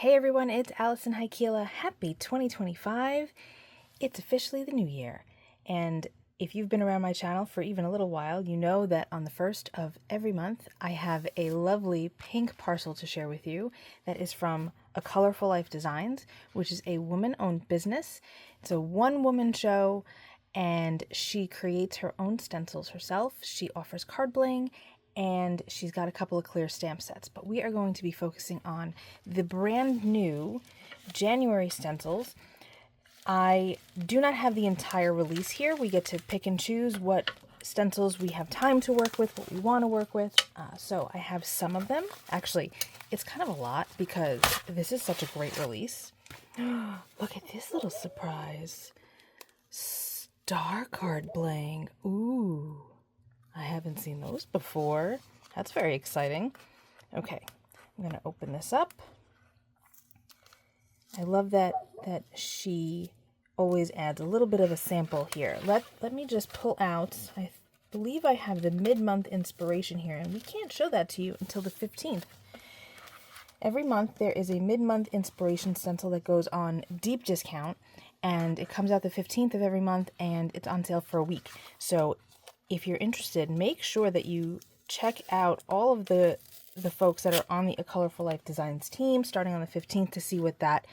Hey everyone, it's Alison Heikkila. Happy 2025. It's officially the new year. And if you've been around my channel for even a little while, you know that on the first of every month, I have a lovely pink parcel to share with you that is from A Colorful Life Designs, which is a woman-owned business. It's a one-woman show, and she creates her own stencils herself. She offers card bling, and she's got a couple of clear stamp sets, but we are going to be focusing on the brand new January stencils. I do not have the entire release here. We get to pick and choose what stencils we have time to work with, what we want to work with. So I have some of them. Actually, it's kind of a lot because this is such a great release. Look at this little surprise. Star card bling. Ooh. I haven't seen those before. That's very exciting. Okay, I'm going to open this up. I love that she always adds a little bit of a sample here. Let me just pull out, I believe I have the mid-month inspiration here, and we can't show that to you until the 15th. Every month there is a mid-month inspiration stencil that goes on deep discount, and it comes out the 15th of every month, and it's on sale for a week. So if you're interested, make sure that you check out all of the folks that are on the A Colorful Life Designs team starting on the 15th to see what that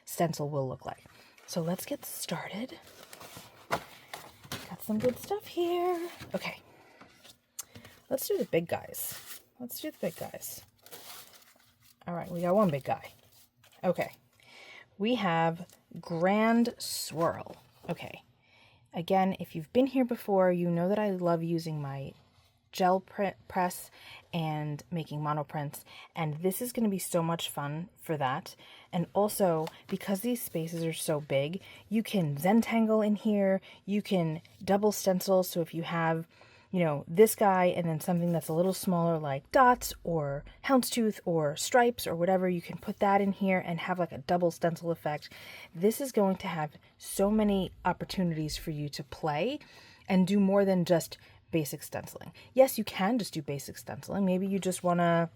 stencil will look like. So let's get started. Got some good stuff here. Okay, let's do the big guys. All right, we got one big guy. Okay, we have Grand Swirl. Okay. Again, if you've been here before, you know that I love using my gel press and making monoprints, and this is going to be so much fun for that. And also, because these spaces are so big, you can Zentangle in here, you can double stencil, so if you have, you know, this guy and then something that's a little smaller like dots or houndstooth or stripes or whatever, you can put that in here and have like a double stencil effect. This is going to have so many opportunities for you to play and do more than just basic stenciling. Yes, you can just do basic stenciling. Maybe you just want to,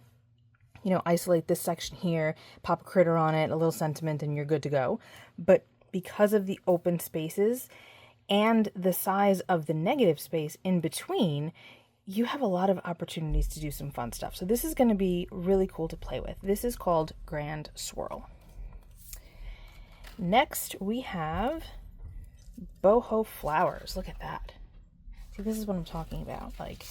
you know, isolate this section here, pop a critter on it, a little sentiment, and you're good to go. But because of the open spaces and the size of the negative space in between, you have a lot of opportunities to do some fun stuff. So this is going to be really cool to play with. This is called Grand Swirl. Next, we have BoHo Flowers. Look at that. See, this is what I'm talking about. Like,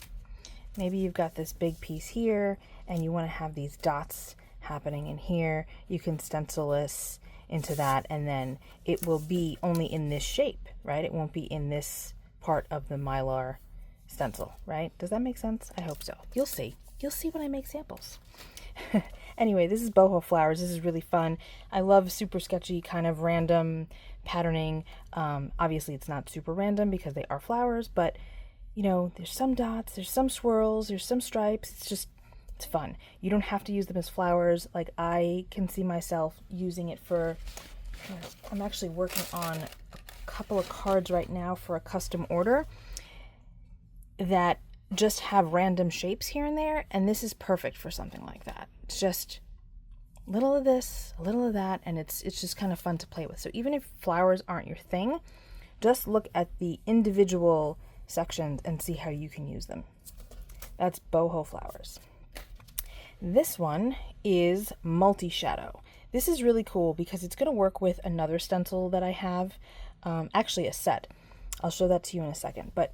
maybe you've got this big piece here, and you want to have these dots happening in here. You can stencil this into that, and then it will be only in this shape, right? It won't be in this part of the Mylar stencil, right? Does that make sense? I hope so. You'll see. You'll see when I make samples. Anyway, this is BoHo Flowers. This is really fun. I love super sketchy, kind of random patterning. Obviously, it's not super random because they are flowers, but, you know, there's some dots, there's some swirls, there's some stripes. It's fun. You don't have to use them as flowers. Like, I can see myself using it for, I'm actually working on a couple of cards right now for a custom order that just have random shapes here and there, and this is perfect for something like that. It's just a little of this, a little of that, and it's just kind of fun to play with. So even if flowers aren't your thing, just look at the individual sections and see how you can use them. That's BoHo Flowers. This one is Multi-Shadow. This is really cool because it's going to work with another stencil that I have, actually a set. I'll show that to you in a second. But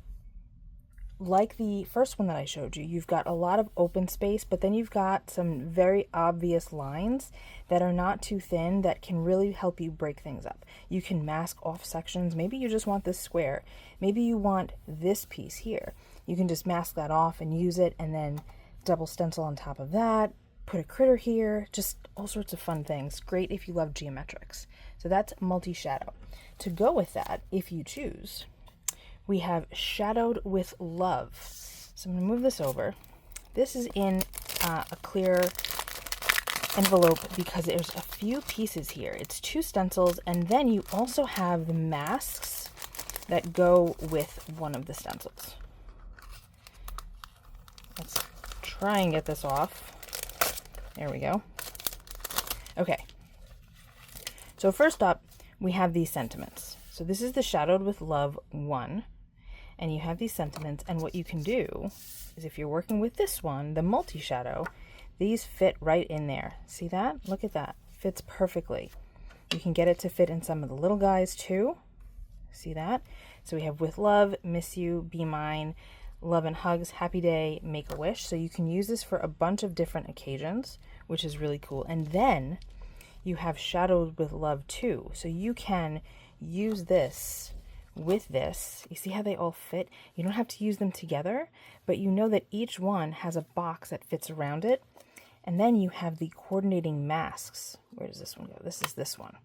like the first one that I showed you, you've got a lot of open space, but then you've got some very obvious lines that are not too thin that can really help you break things up. You can mask off sections. Maybe you just want this square. Maybe you want this piece here. You can just mask that off and use it, and then double stencil on top of that, put a critter here, just all sorts of fun things. Great if you love geometrics. So that's Multi-Shadow. To go with that, if you choose, we have Shadowed with Love. So I'm going to move this over. This is in a clear envelope because there's a few pieces here. It's 2 stencils, and then you also have the masks that go with one of the stencils. Let's try and get this off. There we go. Okay, So first up, we have these sentiments. So this is the Shadowed with Love 1. And you have these sentiments, and what you can do is if you're working with this one, the multi-shadow, these fit right in there. See that? Look at that. Fits perfectly. You can get it to fit in some of the little guys too. See that? So we have With Love, Miss You, Be Mine, Love and Hugs, Happy Day, Make a Wish. So you can use this for a bunch of different occasions, which is really cool. And then you have Shadowed with Love 2. So you can use this with this. You see how they all fit? You don't have to use them together, but you know that each one has a box that fits around it. And then you have the coordinating masks. Where does this one go? This is this one.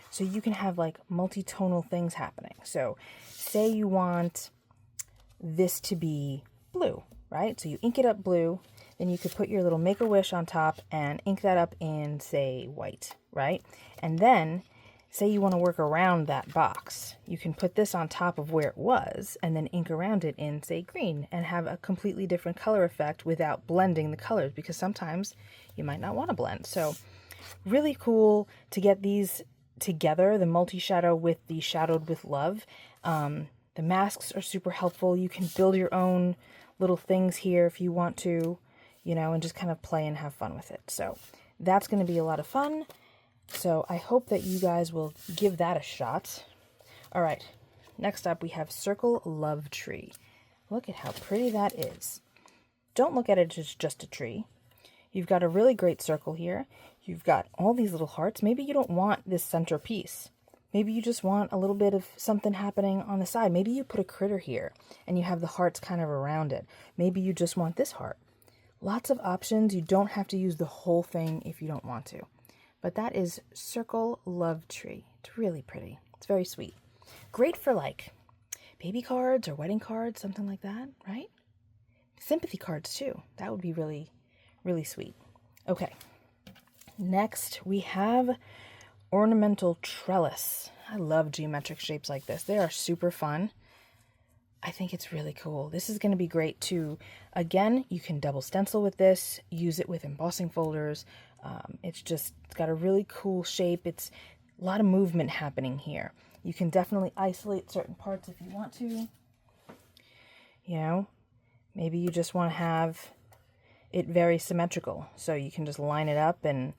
So you can have like multi-tonal things happening. So say you want this to be blue, right? So you ink it up blue, then you could put your little Make-A-Wish on top and ink that up in, say, white, right? And then say you want to work around that box. You can put this on top of where it was and then ink around it in, say, green and have a completely different color effect without blending the colors, because sometimes you might not want to blend. So really cool to get these together, the multi-shadow with the Shadowed with Love. The masks are super helpful. You can build your own little things here if you want to, you know, and just kind of play and have fun with it. So that's going to be a lot of fun. So I hope that you guys will give that a shot. All right, next up we have Circle Love Tree. Look at how pretty that is. Don't look at it as just a tree. You've got a really great circle here. You've got all these little hearts. Maybe you don't want this center piece. Maybe you just want a little bit of something happening on the side. Maybe you put a critter here and you have the hearts kind of around it. Maybe you just want this heart. Lots of options. You don't have to use the whole thing if you don't want to. But that is Circle Love Tree. It's really pretty. It's very sweet. Great for like baby cards or wedding cards, something like that, right? Sympathy cards too. That would be really, really sweet. Okay. Next we have Ornamental Trellis. I love geometric shapes like this. They are super fun. I think it's really cool. This is going to be great too. Again, you can double stencil with this, use it with embossing folders. It's got a really cool shape. It's a lot of movement happening here. You can definitely isolate certain parts if you want to. You know, maybe you just want to have it very symmetrical. So you can just line it up and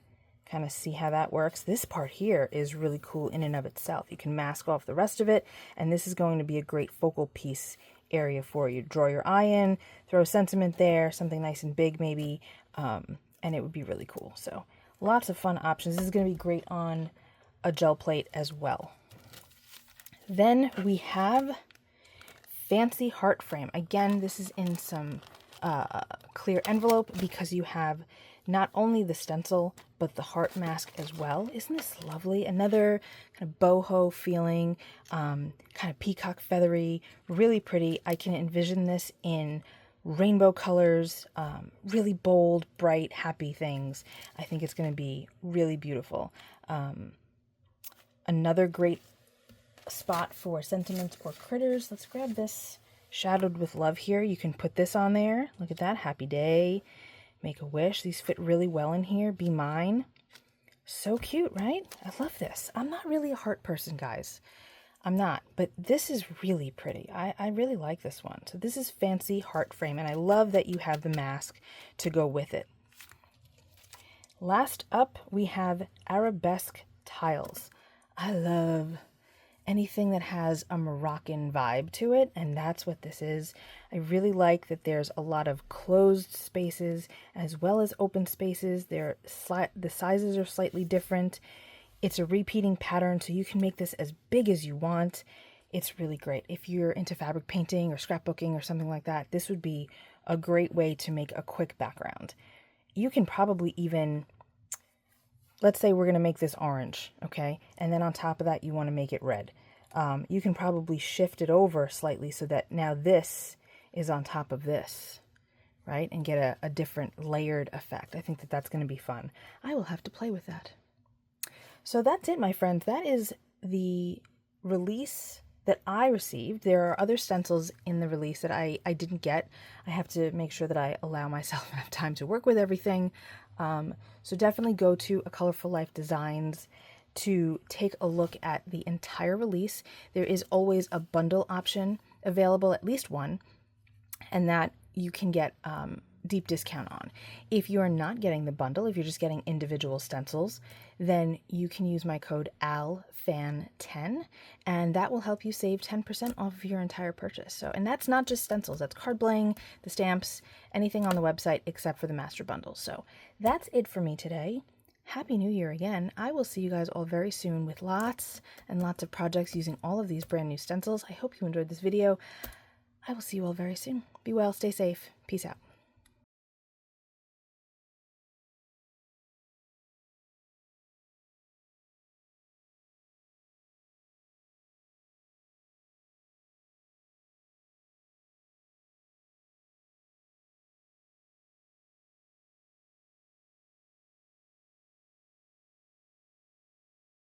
kind of see how that works. This part here is really cool in and of itself. You can mask off the rest of it, and this is going to be a great focal piece area for you. Draw your eye in, throw a sentiment there, something nice and big maybe, and it would be really cool. So lots of fun options. This is going to be great on a gel plate as well. Then we have Fancy Heart Frame. Again, this is in some clear envelope because you have not only the stencil, but the heart mask as well. Isn't this lovely? Another kind of boho feeling, kind of peacock feathery, really pretty. I can envision this in rainbow colors, really bold, bright, happy things. I think it's going to be really beautiful. Another great spot for sentiments or critters. Let's grab this Shadowed with Love here. You can put this on there. Look at that. Happy Day. Make a Wish. These fit really well in here. Be Mine. So cute, right? I love this. I'm not really a heart person, guys. I'm not, but this is really pretty. I really like this one. So this is Fancy Heart Frame, and I love that you have the mask to go with it. Last up, we have Arabesque Tiles. I love anything that has a Moroccan vibe to it, and that's what this is. I really like that there's a lot of closed spaces as well as open spaces. The sizes are slightly different. It's a repeating pattern, so you can make this as big as you want. It's really great. If you're into fabric painting or scrapbooking or something like that, this would be a great way to make a quick background. You can probably even, let's say we're going to make this orange, okay? And then on top of that, you want to make it red. You can probably shift it over slightly so that now this is on top of this, right? And get a different layered effect. I think that that's going to be fun. I will have to play with that. So that's it, my friends. That is the release that I received. There are other stencils in the release that I didn't get. I have to make sure that I allow myself enough time to work with everything. So definitely go to A Colorful Life Designs to take a look at the entire release. There is always a bundle option available, at least one, and that you can get deep discount on. If you're not getting the bundle, if you're just getting individual stencils, then you can use my code ALFAN10, and that will help you save 10% off of your entire purchase. So, and that's not just stencils, that's card bling, the stamps, anything on the website except for the master bundles. So that's it for me today. Happy New Year again. I will see you guys all very soon with lots and lots of projects using all of these brand new stencils. I hope you enjoyed this video. I will see you all very soon. Be well, stay safe. Peace out.